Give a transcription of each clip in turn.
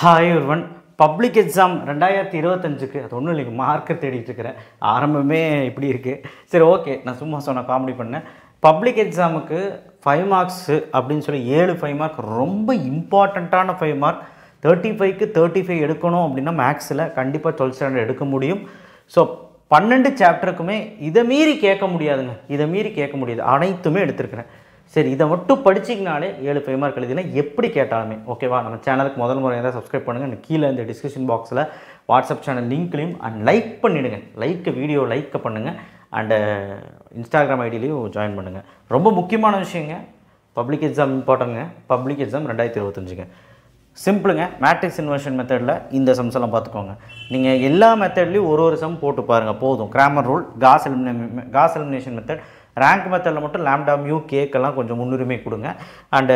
Hi ஒருவன் public exam 2025க்கு அது ஒன்றும் இல்லைங்க மார்க்கை தேடிட்டு இருக்கிறேன். ஆரம்பமே இப்படி இருக்குது. சரி ஓகே, நான் சும்மா சொன்ன காமெடி பண்ணேன். பப்ளிக் எக்ஸாமுக்கு 5 மார்க்ஸு அப்படின்னு சொல்லி 7 5 மார்க் ரொம்ப இம்பார்ட்டண்ட்டான 5 மார்க். 35க்கு 35 எடுக்கணும் அப்படின்னா மேக்ஸில் கண்டிப்பாக 12th ஸ்டாண்டர்ட் எடுக்க முடியும். ஸோ 12 சாப்டருக்குமே இதை மீறி கேட்க முடியாதுங்க. இதை மீறி கேட்க முடியாது, அனைத்துமே எடுத்துருக்கிறேன். சரி, இதை மட்டும் படிச்சிங்கனாலே 7 5 மார்க் எழுதிலாம் எப்படி கேட்டாலுமே ஓகேவா. நம்ம சேனலுக்கு முதல் முறை ஏதாவது சப்ஸ்கிரைப் பண்ணுங்கள். கீழே இந்த டிஸ்கிரிப்ஷன் பாக்ஸில் வாட்ஸ்அப் சேனல் லிங்க்லையும் அண்ட் லைக் பண்ணிவிடுங்க. வீடியோ லைக் பண்ணுங்கள் அண்டு இன்ஸ்டாகிராம் ஐடியிலையும் ஜாயின் பண்ணுங்கள். ரொம்ப முக்கியமான விஷயங்க, பப்ளிக் எக்ஸாம் இம்பார்ட்டன்ங்க. பப்ளிக் எக்ஸாம் 2025ங்க. சிம்பிளுங்க. மேட்ரிக்ஸ் இன்வர்ஷன் மெத்தடில் இந்த சம்ஸ் எல்லாம் பார்த்துக்கோங்க. நீங்கள் எல்லா மெத்தட்லேயும் ஒரு சம் போட்டு பாருங்கள் போதும். Grammar rule, Gauss elimination method, rank மெத்தடில் மட்டும் லாம்டா மியூ கேக்கெல்லாம் கொஞ்சம் முன்னுரிமை கொடுங்க. அண்டு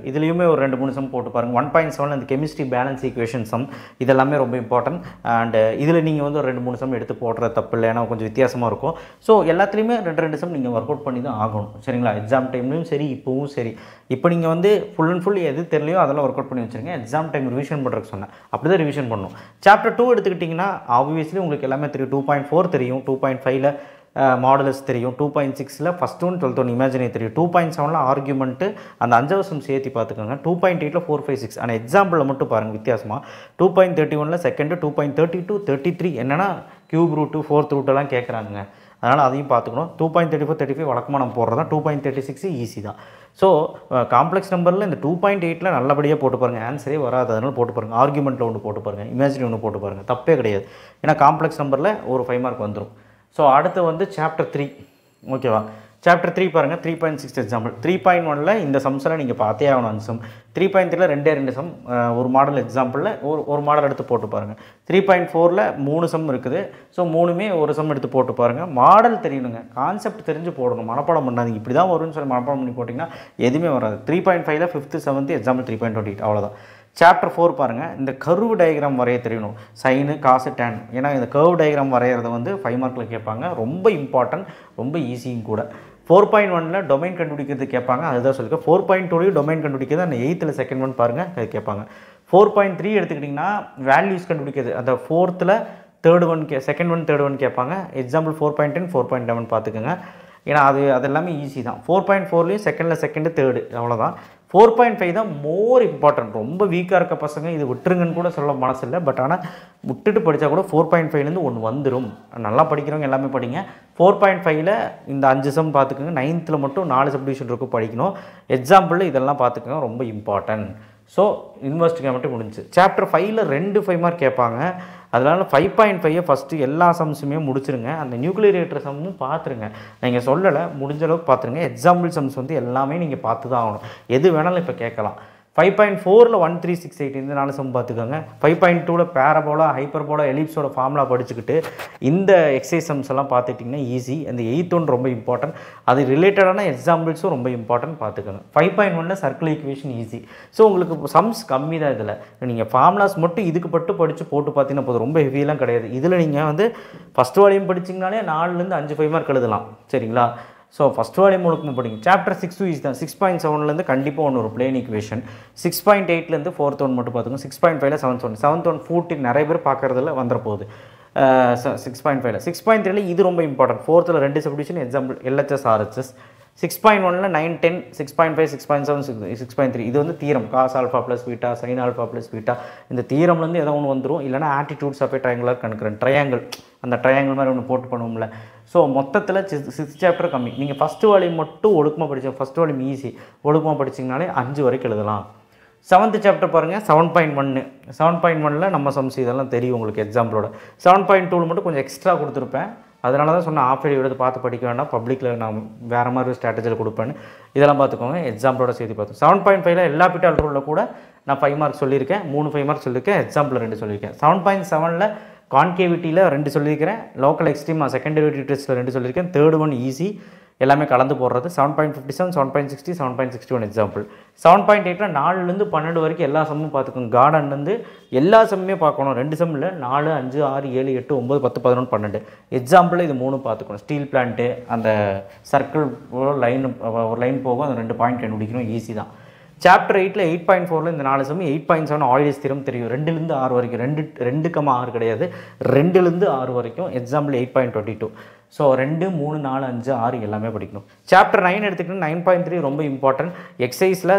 இதுலேயுமே ஒரு 2-3 சம் போட்டு பாருங்கள். 1.7 அந்த கெமிஸ்ட்ரி பேலன்ஸ் ஈக்குவேஷன் சம் இதெல்லாமே ரொம்ப இம்பார்ட்டன்ட். அண்டு இதில் நீங்கள் வந்து ஒரு 2-3 சம் எடுத்து போடுற தப்பு இல்லை, ஏன்னா கொஞ்சம் வித்தியாசமாக இருக்கும். ஸோ எல்லாத்துலேயுமே 2 சம் நீங்கள் ஒர்க் அவுட் பண்ணி தான் ஆகணும். சரிங்களா. எக்ஸாம் டைம்லையும் சரி, இப்போவும் சரி. இப்போ நீங்கள் வந்து ஃபுல் அண்ட் ஃபுல் எது தெரியலையோ அதெல்லாம் ஒர்க் அவுட் பண்ணி வச்சுருங்க. எக்ஸாம் டைம் ரிவிஷன் பண்ணுறதுக்கு சொன்னேன், அப்படி தான் ரிவிஷன் பண்ணணும். சாப்டர் 2 எடுத்துக்கிட்டிங்கன்னா ஆப்வியஸ்லி உங்களுக்கு எல்லாமே தெரியும். 2.4 தெரியும், 2.5ல் மாடலஸ் தெரியும், 2.6ல் first one 12th one imaginary தெரியும், 2.7ல் ஆர்குமெண்ட்டு அந்த 5 சம் சேர்த்து பார்த்துக்கோங்க, 2.8ல் 4 5 6. ஆனால் எக்ஸாம்பிளில் மட்டும் பாருங்கள் வித்தியாசமாக. 2.31ல் செகண்டு, 2.32 33 என்னென்னா கியூப் ரூட்டு 4th ரூட்டெல்லாம் கேட்குறாங்க. அதனால் அதையும் பார்த்துக்கணும். 2.34 35 வழக்கமாக நம்ம போடுறது தான். 2.36 ஈஸி தான். ஸோ காம்ப்ளெக்ஸ் நம்பரில் இந்த 2.8ல் நல்லபடியாக போட்டு பாருங்கள். ஆன்சரே வராது, அதனால் போட்டு பாருங்கள். ஆர்குமெண்ட்டில் ஒன்று போட்டு பாருங்கள், இமேஜினரி ஒன்று போட்டு பாருங்கள், தப்பே கிடையாது. ஏன்னா காம்ப்ளெக்ஸ் நம்பரில் ஒரு 5 மார்க் வந்துடும். ஸோ அடுத்து வந்து சாப்டர் 3 ஓகேவா. சாப்டர் 3 பாருங்கள். 3.6 எக்ஸாம்பிள். 3.1ல் இந்த சம்ஸ்லாம் நீங்கள் பார்த்தே ஆகணும் 5 சம். 3.3ல் 2 சம், ஒரு மாடல் எக்ஸாம்பிளில் ஒரு மாடல் எடுத்து போட்டு பாருங்கள். 3.4ல் 3 சம் இருக்குது. ஸோ 3மே ஒரு சம் எடுத்து போட்டு பாருங்கள். மாடல் தெரியணுங்க, கான்செப்ட் தெரிஞ்சு போடணும். மனப்பாடம் பண்ணாதீங்க. இப்படி தான் வரும்னு சொல்லி மனப்பாடம் பண்ணி போட்டிங்கன்னா எதுவுமே வராது. 3.5ல் 5th 7th எக்ஸாம்பிள் 3.28 அவ்வளோதான். சாப்டர் 4 பாருங்கள். இந்த கர்வ் டயக்ராம் வரைய தெரியணும். சைனு காசு டேன். ஏன்னா இந்த கர்வ் டயக்ராம் வரைகிறத வந்து 5 மார்க்கில் கேட்பாங்க. ரொம்ப இம்பார்ட்டன்ட், ரொம்ப ஈஸியும் கூட. 4.1ல் டொமைன் கண்டுபிடிக்கிறது கேட்பாங்க, அதுதான் சொல்லியிருக்கேன். 4.2லையும் டொமைன் கண்டுபிடிக்கிறது அந்த 8th செகண்ட் ஒன் பாருங்கள், அது கேட்பாங்க. 4.3 எடுத்துக்கிட்டிங்கன்னா வேல்யூஸ் கண்டுபிடிக்கிறது அந்த 4th third one second one third one கேட்பாங்க. எக்ஸாம்பிள் 4.10 4.11 பார்த்துக்கோங்க. ஏன்னா அது எல்லாமே ஈஸி தான். 4.4லையும் செகண்டு தேர்டு அவ்வளோதான். 4.5 தான் மோர் இம்பார்ட்டன்ட். ரொம்ப வீக்காக இருக்க பசங்க இது விட்டுருங்கன்னு கூட சொல்ல மனசு இல்லை. பட் ஆனால் விட்டுட்டு படித்தா கூட 4.5லேருந்து ஒன்று வந்துடும். நல்லா படிக்கிறவங்க எல்லாமே படிங்க. 4.5ல் இந்த 5 சம் பார்த்துக்கோங்க. 9th மட்டும் 4 சப்டிவிஷன் இருக்கும், படிக்கணும். எக்ஸாம்பிளில் இதெல்லாம் பார்த்துக்கோங்க, ரொம்ப இம்பார்ட்டன்ட். ஸோ இன்வெஸ்டிகேட் மட்டும் முடிஞ்சு. சாப்டர் 5ல் 2 5 மார்க் கேட்பாங்க. அதனால் 5.5 ஃபஸ்ட்டு எல்லா சம்ஸுமே முடிச்சிருங்க. அந்த நியூக்ளியேட்டர் சம்மும் பார்த்துருங்க. நீங்கள் சொல்லலை, முடிஞ்ச அளவுக்கு பார்த்துருங்க. எக்ஸாம்பிள் சம்ஸ் வந்து எல்லாமே நீங்கள் பார்த்து தான் ஆகணும். எது வேணாலும் இப்போ கேட்கலாம். 5.4ல் 1 3 6 8 இந்த 4 சம் பார்த்துக்கோங்க. 5.2ல் பேரபோலா ஹைப்பர்போலா எலிப்ஸோட ஃபார்முலா படிச்சுக்கிட்டு இந்த எக்ஸசைஸ் சம்ஸ் எல்லாம் பார்த்துட்டிங்கன்னா ஈஸி. அந்த 8th ஒன் ரொம்ப இம்பார்ட்டன்ட். அது ரிலேட்டடான எக்ஸாம்பிள்ஸும் ரொம்ப இம்பார்ட்டன்ட் பார்த்துக்கோங்க. 5.1ல் சர்க்கிள் ஈக்குவேஷன் ஈஸி. ஸோ உங்களுக்கு சம்ஸ் கம்மி தான். இதில் நீங்கள் ஃபார்முலாஸ் மட்டும் இதுக்கு படித்து போட்டு பார்த்தீங்கன்னா போதும். ரொம்ப ஹெவியெல்லாம் கிடையாது. இதில் நீங்கள் வந்து ஃபஸ்ட் வால்யூம் படிச்சிங்கனாலே 4லேருந்து 5 5 மார்க் எழுதலாம். சரிங்களா. ஸோ ஃபஸ்ட் வால்யூம் முழுக்க படிங்க. சாப்டர் 6 ஈஸி தான். 6.7லேருந்து கண்டிப்பாக ஒன்று ஒரு பிளேன் ஈக்குவேஷன். 6.8லேருந்து 4th ஒன் மட்டும் பார்த்துக்கோங்க. 6.5ல் 7th ஒன் 14 நிறைய பேர் பார்க்குறதுல வந்துட போகுது. 6.5ல் 6.3ல் இது ரொம்ப important. 4th 2 subdivision example LHS RHS. 6.1ல் 9 10 6.5 6.7 6.3 இது வந்து theorem. Cos alpha plus beta sine alpha plus beta இந்த தீரம்லேருந்து ஏதோ ஒன்று வந்துடும். இல்லைனா ஆட்டிடியூட்ஸ் ஆஃப் ட்ரையாங்குலர் கணக்குறேன் ட்ரையாங்கிள் அந்த ட்ரையாங்கிள் மாதிரி ஒன்று போட்டு பண்ணுவோம்ல. ஸோ மொத்தத்தில் 6 சாப்டர் கம்மி. நீங்கள் ஃபஸ்ட்டு வால்யூம் மட்டும் ஒழுக்கமாக படித்தோம். ஃபஸ்ட் வால்யூம் ஈஸி, ஒழுக்கமாக படிச்சிங்கனாலே 5 வரைக்கும் எழுதலாம். 7th சாப்டர் பாருங்கள். 7.1ல் நம்ம சம்ஸ் இதெல்லாம் தெரியும் உங்களுக்கு எக்ஸாம்பிளோட. 7.2ல் மட்டும் கொஞ்சம் எக்ஸ்ட்ரா கொடுத்துருப்பேன். அதனால தான் சொன்ன ஆஃப் எடுத்து பார்த்து படிக்க வேண்டாம். பப்ளிக்கில் நான் வேறு மாதிரி ஸ்ட்ராட்டஜியில் கொடுப்பேன்னு இதெல்லாம் பார்த்துக்கோங்க. எக்ஸாம்பிளோட சேர்த்து பார்த்தோம். 7.5ல் எல்லா பிட்டால் ரூலில் கூட நான் 5 மார்க் சொல்லியிருக்கேன். 3 5 மார்க் சொல்லியிருக்கேன். எக்ஸாம்பிள் 2 சொல்லியிருக்கேன். 7.7ல் கான்கேவிட்டியில் 2 சொல்லியிருக்கிறேன். லோக்கல் எக்ஸ்ட்ரீம் செகண்ட் டெரிவேட்டிவ் டெஸ்ட்டில் 2 சொல்லியிருக்கேன். தேர்ட் ஒன் ஈஸி, எல்லாமே கலந்து போடுறது. 7.57 7.60 7.61 எக்ஸாம்பிள். 7.8ல் 4லேருந்து 12 வரைக்கும் எல்லா சம்மும் பார்த்துக்கோங்க. கார்டன்லேருந்து எல்லா சம்முமே பார்க்கணும். 2 சம் இல்லை, 4 5 6 7 8 9 10 11 12 எக்ஸாம்பிள். இது 3 பார்த்துக்கணும். ஸ்டீல் பிளான்ட்டு அந்த சர்க்கிள் ஒரு லைன் போகும், அந்த 2 பாயிண்ட் கண்டுபிடிக்கணும். ஈஸி தான். சாப்டர் 8ல் 8.4ல் இந்த 4 சம் 8.7 ஆயில்ஸ் தியரம் தெரியும். 2லேருந்து 6 வரைக்கும் 2.6 கிடையாது, 2லேருந்து 6 வரைக்கும் எக்ஸாம்பிள் 8.22. ஸோ 2, 3, 4, 5, 6 எல்லாமே படிக்கணும். சாப்டர் 9 எடுத்துக்கிட்டு 9.3 ரொம்ப இம்பார்ட்டன்ட். எக்ஸசைஸில்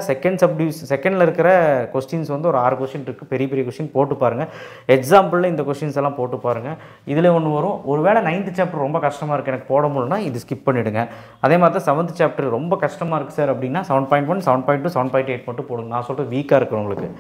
செகண்டில் இருக்கிற கொஸ்டின்ஸ் வந்து ஒரு 6 கொஸ்டின் இருக்குது. பெரிய பெரிய கொஸ்டின் போட்டு பாருங்கள். எக்ஸாம்பிளில் இந்த கொஸ்டின்ஸ் எல்லாம் போட்டு பாருங்கள். இதில் ஒன்று வரும், ஒருவேளை 9th சாப்டர் ரொம்ப கஷ்டமாக இருக்குது எனக்கு போட முடியலனா இது ஸ்கிப் பண்ணிவிடுங்க. அதே மாதிரி தான் 7th சாப்டர் ரொம்ப கஷ்டமாக இருக்குது சார் அப்படின்னா 7.1, 7.2, 7.8 மட்டும் போடுங்க. நான் சொல்கிறது வீக்காக இருக்கிறவங்களுக்கு.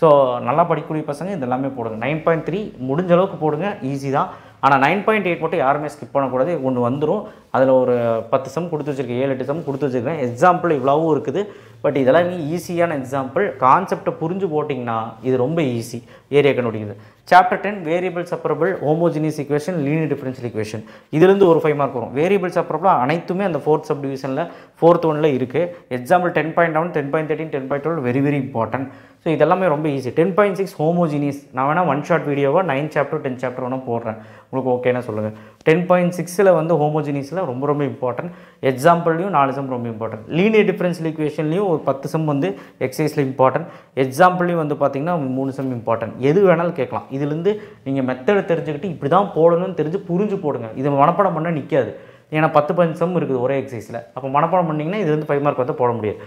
ஸோ நல்லா படிக்கக்கூடிய பசங்க இதெல்லாமே போடுங்க. 9.3 முடிஞ்ச அளவுக்கு போடுங்க, ஈஸி தான். ஆனால் 9.8 மட்டும் யாருமே ஸ்கிப் பண்ணக்கூடாது. ஒன்று வந்துடும், அதில் ஒரு 10 சம் கொடுத்து வச்சுருக்கேன், 7-8 சம் கொடுத்து வச்சுருக்கேன். எக்ஸாம்பிள் இவ்வளவும் இருக்குது. பட் இதெல்லாம் ஈஸியான எக்ஸாம்பிள். கான்செப்டை புரிஞ்சு போட்டிங்கன்னா இது ரொம்ப ஈஸி ஏரியா கண்டுபிடிக்குது. Chapter 10 variable separable, homogeneous equation, linear differential equation. இதுலேருந்து ஒரு 5 மார்க் வரும். வேரியபிள் செப்பரபிள் அனைத்துமே அந்த 4th சப்டிவிஷனில் 4th ஒன்ல இருக்குது. Example 10.11, 10.13, 10.12 very very important. So இதெல்லாமே ரொம்ப ஈஸி. 10.6 ஹோமோஜினியஸ் நான் வேணால் 1 ஷார்ட் வீடியோவாக 9 சாப்டர் 10 சாப்டர் வேணால் போடுறேன், உங்களுக்கு ஓகேனா சொல்லுங்கள். 10.6ல் வந்து ஹோமோஜினியஸில் ரொம்ப ரொம்ப இம்பார்ட்டன்ட். எக்ஸாம்பிள்லையும் 4 சம் ரொம்ப இம்பார்ட்டன்ட். லீனியர் டிஃபரன்ஷியல் ஈக்குவேஷன்லையும் ஒரு 10 சம் வந்து எக்ஸசைஸில் இம்பார்ட்டன்ட். எக்ஸாம்பிள்லையும் வந்து பார்த்திங்கன்னா 3 சம் இம்பார்ட்டன்ட். எது வேணாலும் கேட்கலாம். இதுலேருந்து நீங்கள் மெத்தடை தெரிஞ்சுக்கிட்டு இப்படி தான் போடணும்னு தெரிஞ்சு புரிஞ்சு போடுங்க. இது மனப்பாடம் பண்ணால் நிற்காது. ஏன்னா 10-15 சம் இருக்குது ஒரே எக்ஸசைஸில். அப்போ மனப்பாடம் பண்ணிங்கன்னா இது வந்து 5 மார்க் வந்து போட முடியாது.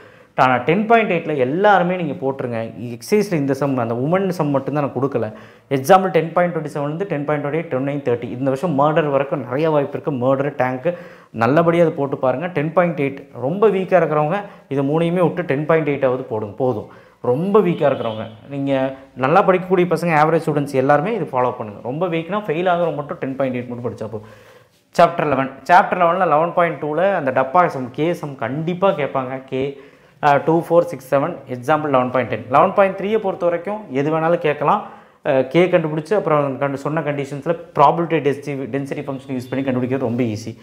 ஆனால் 10.8ல் எல்லாருமே நீங்கள் போட்டுருங்க. எக்ஸசைஸில் இந்த சம் அந்த உமன் சம் மட்டும்தான் நான் கொடுக்கல. எக்ஸாம்பிள் 10.27லேருந்து 10.28, 29, 30 இந்த வருஷம் மர்டர் வரைக்கும் நிறைய வாய்ப்பு இருக்குது. மர்டர், டேங்க்கு நல்லபடியாக அதை போட்டு பாருங்கள். 10.8 ரொம்ப வீக்காக இருக்கிறவங்க இதை 3யுமே விட்டு 10.8ஆவது போடுங்க போதும். ரொம்ப வீக்காக இருக்கிறவங்க, நீங்கள் நல்லா படிக்கக்கூடிய பசங்க, ஆவரேஜ் ஸ்டூடெண்ட்ஸ் எல்லாருமே இது ஃபாலோ பண்ணுங்கள். ரொம்ப வீக்னா ஃபெயில் ஆகிற மட்டும் 10.8 மட்டும் படித்தா போதும். சாப்டர் 11ல் 11.2ல் அந்த டப்பா சம் கே சம் கண்டிப்பாக கேட்பாங்க. K 2, 4, 6, 7 example 11.10. 11.3 பொறுத்த வரைக்கும் எது வேணாலும் கேட்கலாம். கே கண்டுபிடிச்சி அப்புறம் சொன்ன கண்டிஷன்ஸில் ப்ராபபிலிட்டி டென்சிட்டி ஃபங்க்ஷன் யூஸ் பண்ணி கண்டுபிடிக்கிறது ரொம்ப ஈஸி.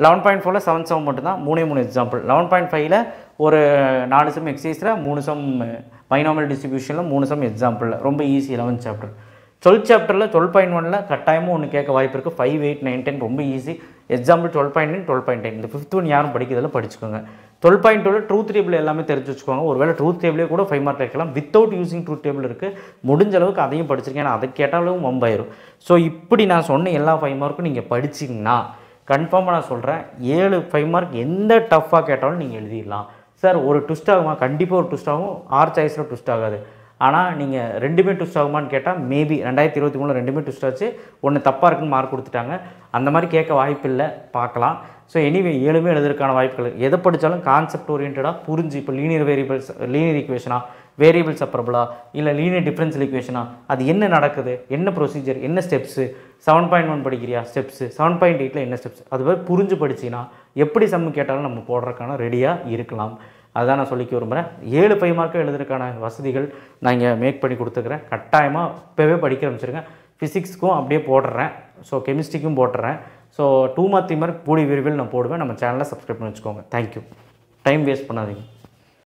11.4ல் 7 சம் மட்டும்தான், 3 எக்ஸாம்பிள். 11.5ல் ஒரு 4 சம் எக்ஸசைஸில் 3 சம் பைனாமியல் டிஸ்ட்ரிபியூஷனில் 3 சம் எக்ஸாம்பிளில் ரொம்ப ஈஸி. 11th சாப்டர் 12th சாப்டரில் 12.1ல் கட்டாயமும் ஒன்று கேட்க வாய்ப்பு இருக்குது. 5, 8, 9, 10 ரொம்ப ஈஸி. எக்ஸாம்பிள் 12.9, 12.10 இந்த 5th ஒன் யாரும் படிக்கிறதில் படிச்சுக்கோங்க. 12.2ல் ட்ரூத் டேபிள் எல்லாமே தெரிஞ்சு வச்சுக்கோங்க. ஒருவேளை ட்ரூத் டேபிளே கூட 5 மார்க் கேட்கலாம். வித்தவுட் யூசிங் ட்ரூத் டேபிள் இருக்குது. முடிஞ்ச அளவுக்கு அதையும் படிச்சிருக்கேன். ஏன்னா அதை கேட்டாலும் வம்பாயிரும். ஸோ இப்படி நான் சொன்ன எல்லா 5 மார்க்கும் நீங்கள் படிச்சிங்கன்னா கன்ஃபார்மாக நான் சொல்கிறேன் 5 மார்க் எந்த டஃப்பாக கேட்டாலும் நீங்கள் எழுதிடலாம். சார் ஒரு ட்விஸ்ட் ஆகுமா? கண்டிப்பாக ஒரு ட்விஸ்ட் ஆகும். 6 சாய்ஸில் ட்விஸ்ட் ஆகாது. ஆனால் நீங்கள் 2மே ட்விஸ்ட் ஆகுமான்னு கேட்டால் மேபி 2023ல் 2மே ட்விஸ்ட் ஆச்சு. ஒன்று தப்பாக இருக்குன்னு மார்க் கொடுத்துட்டாங்க. அந்த மாதிரி கேட்க வாய்ப்பு இல்லை, பார்க்கலாம். ஸோ எனிவே 7மே எழுதுறதுக்கான வாய்ப்புகள். எதை படித்தாலும் கான்செப்ட் ஓரியன்டாக புரிஞ்சு, இப்போ லீனியர் ஈக்குவேஷனா, வேரியபிள் செப்பரபிளா, இல்லை லீனியர் டிஃபரன்ஷியல் ஈக்குவேஷனா, அது என்ன நடக்குது, என்ன ப்ரொசீஜர், என்ன ஸ்டெப்ஸு, 7.1 படிக்கிறியா ஸ்டெப்ஸு, 7.8ல் என்ன ஸ்டெப்ஸ், அது மாதிரி புரிஞ்சு படிச்சின்னா எப்படி சம்மு கேட்டாலும் நம்ம போடுறதுக்கான ரெடியாக இருக்கலாம். அதுதான் நான் சொல்லிக்க விரும்புகிறேன். 5 மார்க்கு எழுதுறதுக்கான வசதிகள் நான் இங்கே மேக் பண்ணி கொடுத்துக்கிறேன். கட்டாயமாக இப்போவே படிக்க ஆரம்பிச்சிருங்க. ஃபிசிக்ஸ்க்கும் அப்படியே போடுறேன். ஸோ கெமிஸ்ட்ரிக்கும் போட்டுறேன். ஸோ 2 மார்க் 3 மார்க் கூடிய விரைவில் நான் போடுவேன். நம்ம சேனலை சப்ஸ்கிரைப் பண்ணி வச்சுக்கோங்க. தேங்க்யூ. டைம் வேஸ்ட் பண்ணாதீங்க.